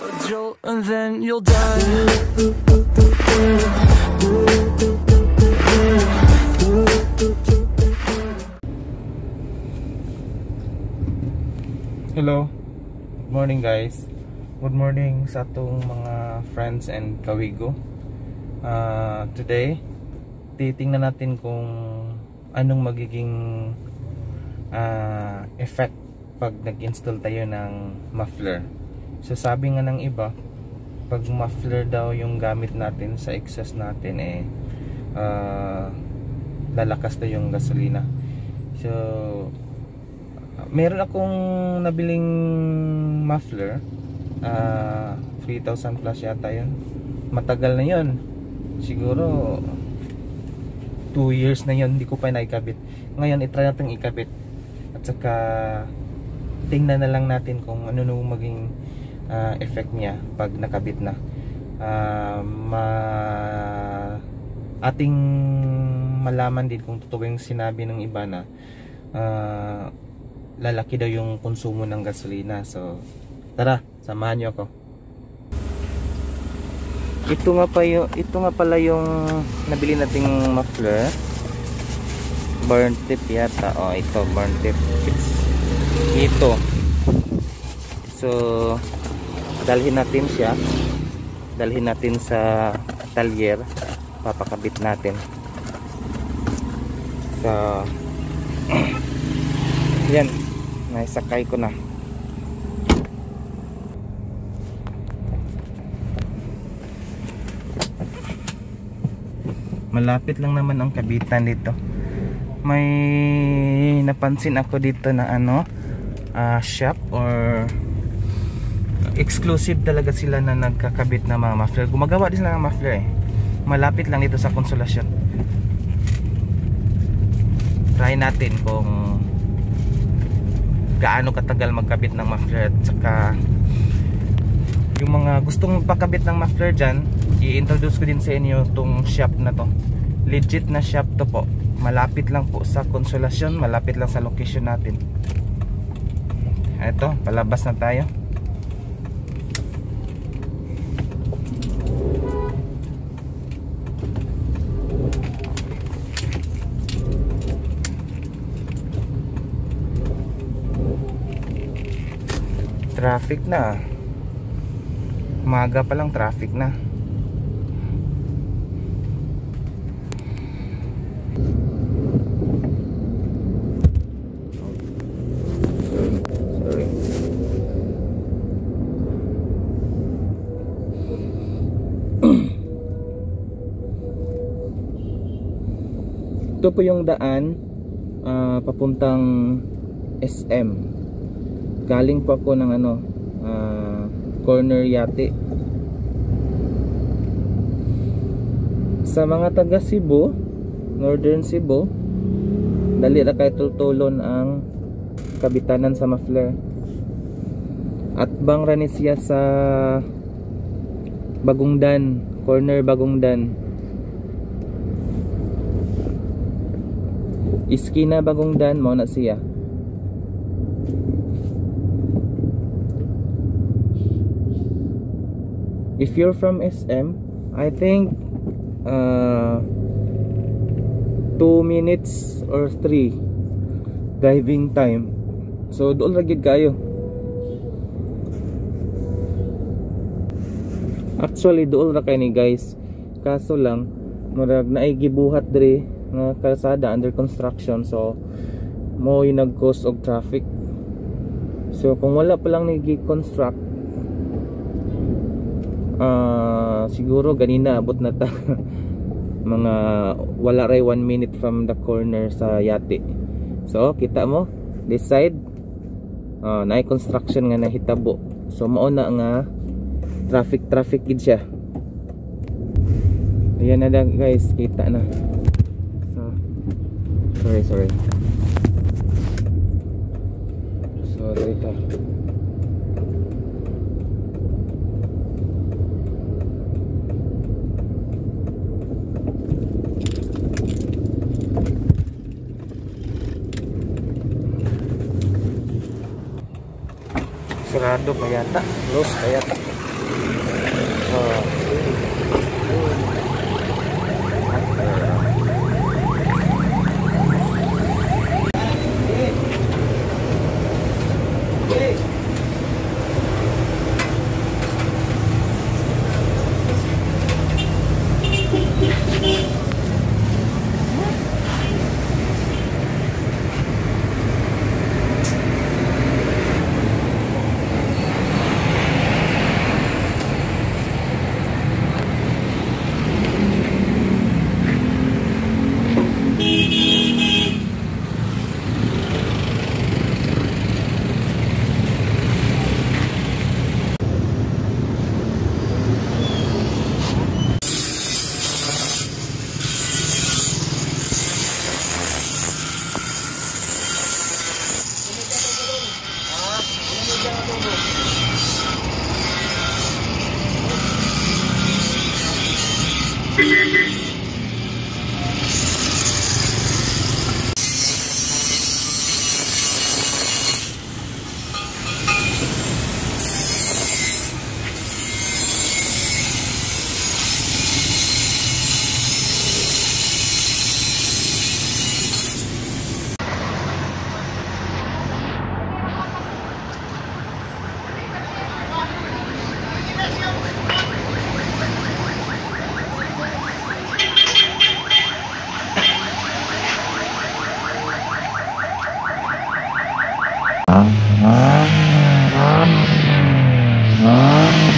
a jolt and then you'll die. Hello, good morning guys. Good morning sa atong mga friends and kawigo. Today, titingnan natin kung anong magiging effect pag nag-install tayo ng muffler. So sabi nga ng iba, pag muffler daw yung gamit natin sa exhaust natin, lalakas daw yung gasolina. So meron akong nabiling muffler, 3,000 plus yata yun. Matagal na yun, siguro 2 years na yun, hindi ko pa naikabit. Ngayon itry natin ikabit at saka tingnan na lang natin kung ano nung maging effect niya pag nakabit na. Ating malaman din kung totoo yung sinabi ng iba na lalaki daw yung konsumo ng gasolina. So tara, samahan niyo ako. Ito nga pala yung nabili nating muffler. Burn tip yata. Oh, ito burn tip. Ito. So dalhin natin siya. Dalhin natin sa talyer. Papakabit natin. So yan, naisakay ko na. Malapit lang naman ang kabitan dito. May napansin ako dito na shop or exclusive talaga sila na nagkakabit na mga muffler. Gumagawa din sila ng muffler Malapit lang dito sa Konsolasyon. Try natin kung gaano katagal magkabit ng muffler. At saka yung mga gustong magpakabit ng muffler dyan, i-introduce ko din sa inyo tong shop na to. Legit na shop to po. Malapit lang po sa Konsolasyon, malapit lang sa location natin. Ito, palabas na tayo. Traffic na. Umaga pa lang traffic na. Sorry. Ito po yung daan papuntang SM. Galing po ako ng corner Yate. Sa mga taga Cebu, Northern Cebu, dali ra kay tultulon ang kabitanan sa muffler. At bang rani siya sa Bagungdan, corner Bagungdan. Iskina Bagungdan mao na siya. If you're from SM, I think 2 minutes or 3 driving time. So doon ra gid kayo. Actually doon ra kay ni guys. Kaso lang murag naay gibuhat diri nga kalsada under construction, so mo yung nag-cause og traffic. So kung wala pa lang nag-construct, siguro ganina abot na ta mga wala ray 1 minute from the corner sa Yate. So kita mo this side naay construction nga nahitabo, so mao na nga traffic gid siya. Ayan na lang guys, kita na. So sorry ta. Sarado pa yata, close pa yata. Ah.